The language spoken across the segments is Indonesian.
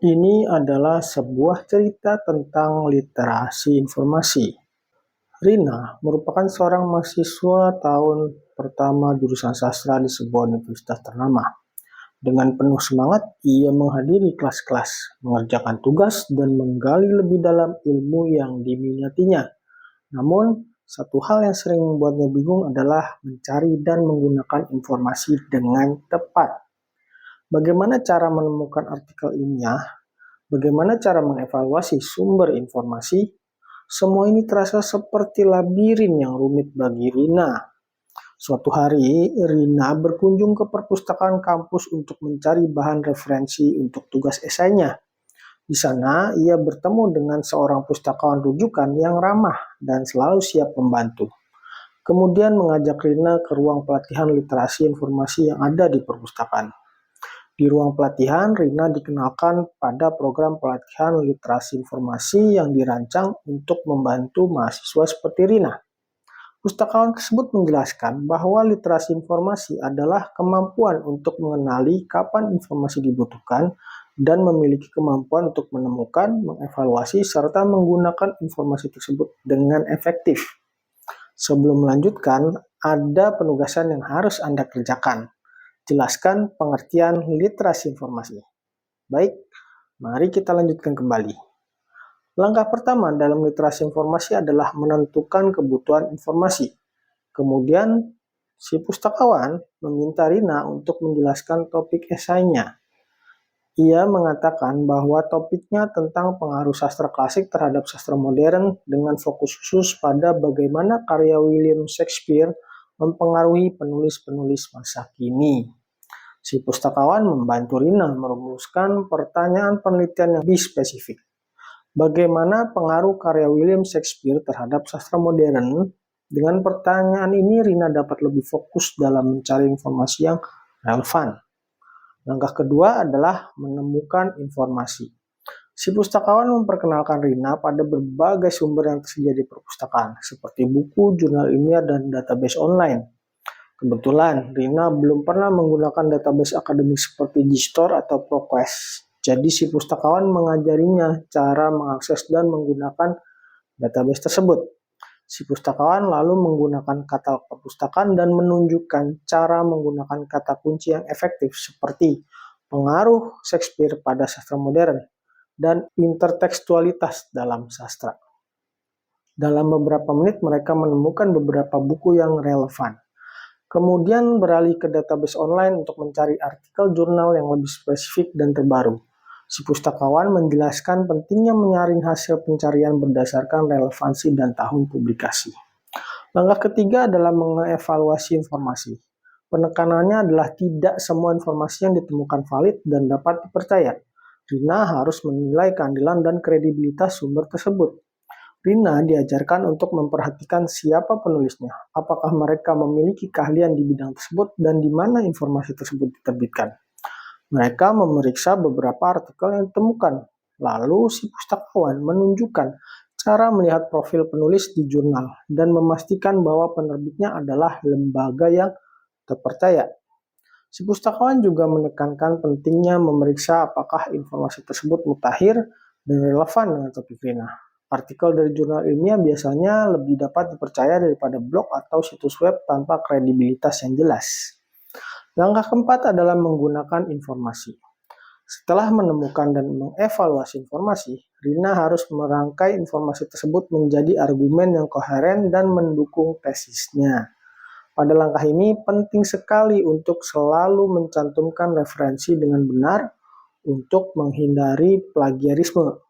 Ini adalah sebuah cerita tentang literasi informasi. Rina merupakan seorang mahasiswa tahun pertama jurusan sastra di sebuah universitas ternama. Dengan penuh semangat, ia menghadiri kelas-kelas, mengerjakan tugas, dan menggali lebih dalam ilmu yang diminatinya. Namun, satu hal yang sering membuatnya bingung adalah mencari dan menggunakan informasi dengan tepat. Bagaimana cara menemukan artikel ilmiah? Bagaimana cara mengevaluasi sumber informasi? Semua ini terasa seperti labirin yang rumit bagi Rina. Suatu hari, Rina berkunjung ke perpustakaan kampus untuk mencari bahan referensi untuk tugas esainya. Di sana, ia bertemu dengan seorang pustakawan rujukan yang ramah dan selalu siap membantu. Kemudian mengajak Rina ke ruang pelatihan literasi informasi yang ada di perpustakaan. Di ruang pelatihan, Rina dikenalkan pada program pelatihan literasi informasi yang dirancang untuk membantu mahasiswa seperti Rina. Pustakawan tersebut menjelaskan bahwa literasi informasi adalah kemampuan untuk mengenali kapan informasi dibutuhkan dan memiliki kemampuan untuk menemukan, mengevaluasi, serta menggunakan informasi tersebut dengan efektif. Sebelum melanjutkan, ada penugasan yang harus Anda kerjakan. Jelaskan pengertian literasi informasi. Baik, mari kita lanjutkan kembali. Langkah pertama dalam literasi informasi adalah menentukan kebutuhan informasi. Kemudian, si pustakawan meminta Rina untuk menjelaskan topik esainya. Ia mengatakan bahwa topiknya tentang pengaruh sastra klasik terhadap sastra modern dengan fokus khusus pada bagaimana karya William Shakespeare mempengaruhi penulis-penulis masa kini. Si pustakawan membantu Rina merumuskan pertanyaan penelitian yang lebih spesifik. Bagaimana pengaruh karya William Shakespeare terhadap sastra modern? Dengan pertanyaan ini, Rina dapat lebih fokus dalam mencari informasi yang relevan. Langkah kedua adalah menemukan informasi. Si pustakawan memperkenalkan Rina pada berbagai sumber yang tersedia di perpustakaan, seperti buku, jurnal ilmiah, dan database online. Kebetulan, Rina belum pernah menggunakan database akademik seperti Gstore atau ProQuest. Jadi si pustakawan mengajarinya cara mengakses dan menggunakan database tersebut. Si pustakawan lalu menggunakan kata perpustakaan dan menunjukkan cara menggunakan kata kunci yang efektif seperti pengaruh Shakespeare pada sastra modern dan intertekstualitas dalam sastra. Dalam beberapa menit mereka menemukan beberapa buku yang relevan. Kemudian beralih ke database online untuk mencari artikel jurnal yang lebih spesifik dan terbaru. Si pustakawan menjelaskan pentingnya menyaring hasil pencarian berdasarkan relevansi dan tahun publikasi. Langkah ketiga adalah mengevaluasi informasi. Penekanannya adalah tidak semua informasi yang ditemukan valid dan dapat dipercaya. Rina harus menilai keadilan dan kredibilitas sumber tersebut. Rina diajarkan untuk memperhatikan siapa penulisnya, apakah mereka memiliki keahlian di bidang tersebut, dan di mana informasi tersebut diterbitkan. Mereka memeriksa beberapa artikel yang ditemukan, lalu si pustakawan menunjukkan cara melihat profil penulis di jurnal dan memastikan bahwa penerbitnya adalah lembaga yang terpercaya. Si pustakawan juga menekankan pentingnya memeriksa apakah informasi tersebut mutakhir dan relevan dengan topik Rina. Artikel dari jurnal ilmiah biasanya lebih dapat dipercaya daripada blog atau situs web tanpa kredibilitas yang jelas. Langkah keempat adalah menggunakan informasi. Setelah menemukan dan mengevaluasi informasi, Rina harus merangkai informasi tersebut menjadi argumen yang koheren dan mendukung tesisnya. Pada langkah ini penting sekali untuk selalu mencantumkan referensi dengan benar untuk menghindari plagiarisme.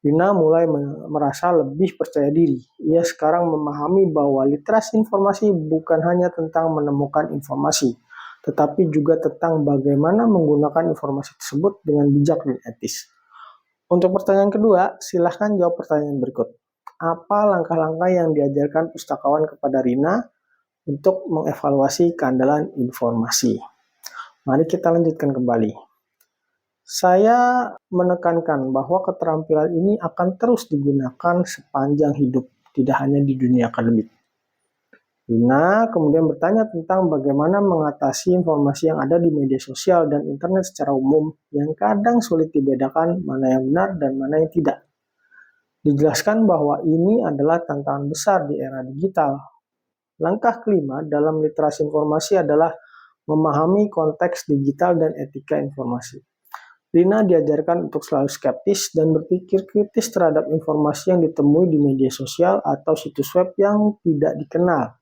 Rina mulai merasa lebih percaya diri. Ia sekarang memahami bahwa literasi informasi bukan hanya tentang menemukan informasi, tetapi juga tentang bagaimana menggunakan informasi tersebut dengan bijak dan etis. Untuk pertanyaan kedua, silahkan jawab pertanyaan berikut. Apa langkah-langkah yang diajarkan pustakawan kepada Rina untuk mengevaluasi keandalan informasi? Mari kita lanjutkan kembali. Saya menekankan bahwa keterampilan ini akan terus digunakan sepanjang hidup, tidak hanya di dunia akademik. Rina kemudian bertanya tentang bagaimana mengatasi informasi yang ada di media sosial dan internet secara umum yang kadang sulit dibedakan mana yang benar dan mana yang tidak. Dijelaskan bahwa ini adalah tantangan besar di era digital. Langkah kelima dalam literasi informasi adalah memahami konteks digital dan etika informasi. Rina diajarkan untuk selalu skeptis dan berpikir kritis terhadap informasi yang ditemui di media sosial atau situs web yang tidak dikenal.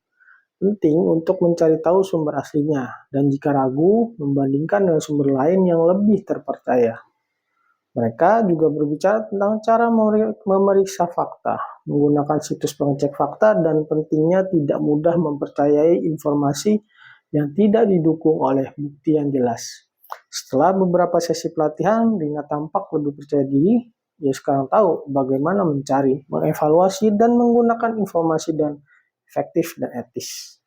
Penting untuk mencari tahu sumber aslinya, dan jika ragu, membandingkan dengan sumber lain yang lebih terpercaya. Mereka juga berbicara tentang cara memeriksa fakta, menggunakan situs pengecek fakta, dan pentingnya tidak mudah mempercayai informasi yang tidak didukung oleh bukti yang jelas. Setelah beberapa sesi pelatihan, Rina tampak lebih percaya diri. Ia sekarang tahu bagaimana mencari, mengevaluasi, dan menggunakan informasi dan efektif dan etis.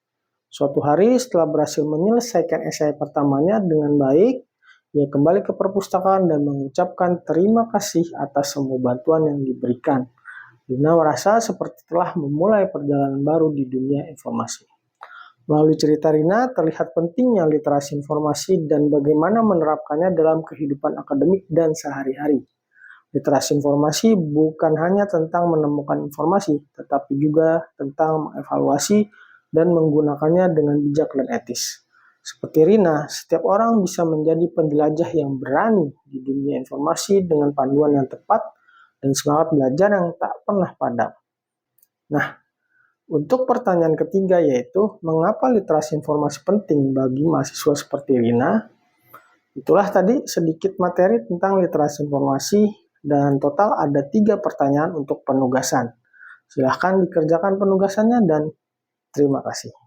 Suatu hari setelah berhasil menyelesaikan esai pertamanya dengan baik, ia kembali ke perpustakaan dan mengucapkan terima kasih atas semua bantuan yang diberikan. Rina merasa seperti telah memulai perjalanan baru di dunia informasi. Melalui cerita Rina, terlihat pentingnya literasi informasi dan bagaimana menerapkannya dalam kehidupan akademik dan sehari-hari. Literasi informasi bukan hanya tentang menemukan informasi, tetapi juga tentang mengevaluasi dan menggunakannya dengan bijak dan etis. Seperti Rina, setiap orang bisa menjadi penjelajah yang berani di dunia informasi dengan panduan yang tepat dan semangat belajar yang tak pernah padam. Nah, untuk pertanyaan ketiga yaitu, mengapa literasi informasi penting bagi mahasiswa seperti Rina? Itulah tadi sedikit materi tentang literasi informasi dan total ada 3 pertanyaan untuk penugasan. Silahkan dikerjakan penugasannya dan terima kasih.